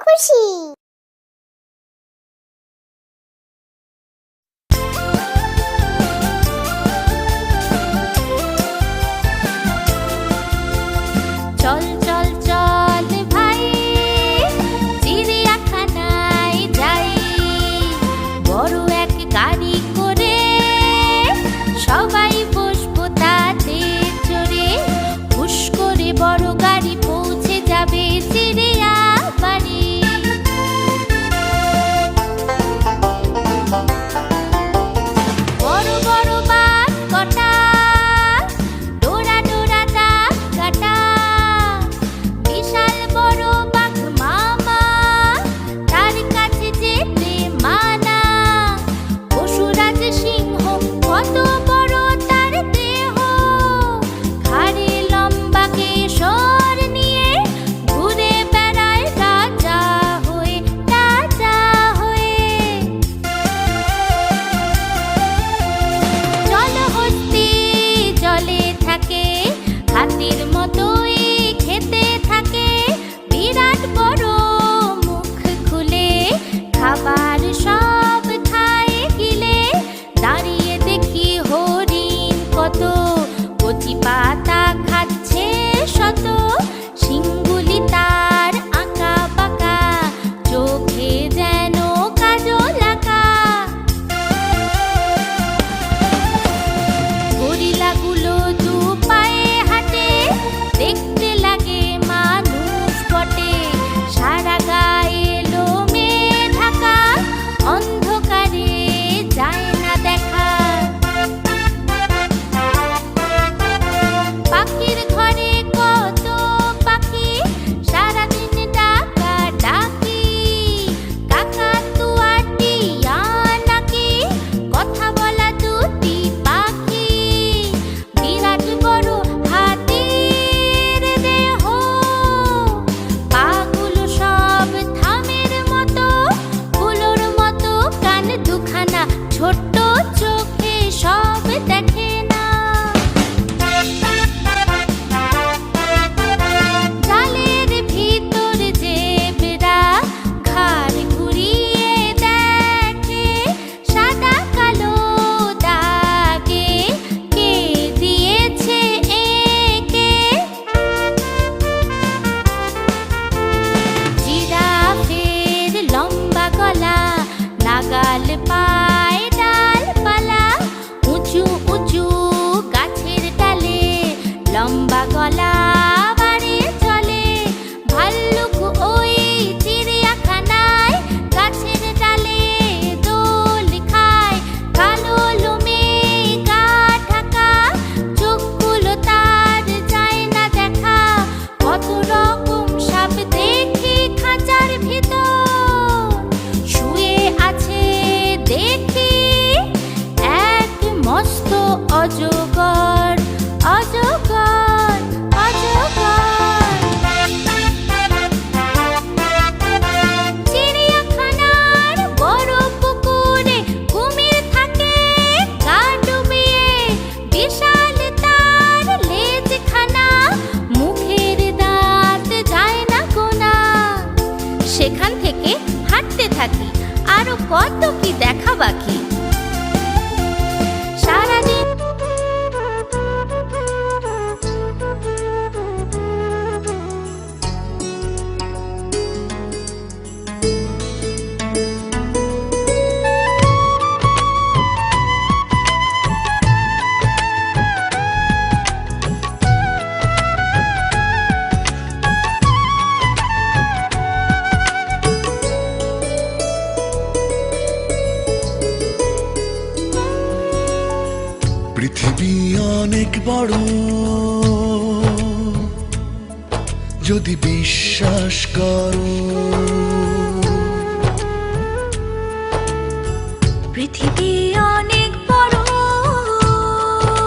খুশি। চল চল চল ভাই, চিড়িয়াখানায় যাই। বড় এক গাড়ি করে সবাই বসবো তাতে চড়ে। হুশ করে বড় গাড়ি পৌঁছে যাবে চিড়িয়া বাড়ি। বড় বড় বাঘ কটা, ডোরা ডোরা দাগ কাটা। বিশাল বড় বাঘ মামা, তার কাছে যেতে মানা। পশুরাজ সিংহ কত বড় তার দেহ, ঘাড়ে লম্বা কেশর নিয়ে ঘুরে বেড়ায় রাজা হয়ে, রাজা হয়ে। জলহস্তি জলে থাকে, হাতির মতোই খেতে থাকে। বিরাট বড় মুখ খুলে খাবার সব খায় গিলে। দাঁড়িয়ে দেখি হরিণ কত, কচি পাতা খাচ্ছে শত। শিংগুলি তার আঁকা বাঁকা, চোখে যেন কাজল আঁকা। গরিলাগুলো দু পায়ে হাঁটে, দেখতে লাগে মানুষ বটে। সারা গায়ে লোমে ঢাকা, অন্ধকারে যায় না দেখা। পাখির ঘরে কত পাখি, সারাদিন ডাকা ডাকি। কাকাতুয়া টিয়া নাকি, কথা বলা দুটি পাখি। বিরাট বড় হাতির দেহ, পাগুলো সব থামের মতো। ফুলোর মতো কান দুখানা, ছোট্ট চোখে সব দেখে না। জালের ভিতর জেব্রা ঘাড় ঘুরিয়ে দেখে। সাদা কালো দাগে কে দিয়েছে একে। জিরাফের লম্বা গলা, নাগাল পায় ডালপালা। উঁচু উঁচু গাছের ডালে, লম্বা গলা বাড়িয়ে চলে। ভাল্লুক ওই চিড়িয়াখানায়, গাছের ডালে দোল খায়। কালো লোমে গা ঢাকা, চোখগুলো তার যায় না দেখা। কত রকম সাপ দেখি খাঁচার ভিতর, শুয়ে আছে দেখি এক মস্ত অজগর, অজগর, অজগর। চিড়িয়াখানার বড় পুকুরে কুমির থাকে গা ডুবিয়ে। বিশাল তার লেজখানা, মুখের দাঁত যায় না গোনা। সেখান থেকে হাঁটতে থাকি, আরো কত কি দেখা বাকি। সারাদিন পৃথিবী অনেক বড়, যদি বিশ্বাস করো। পৃথিবী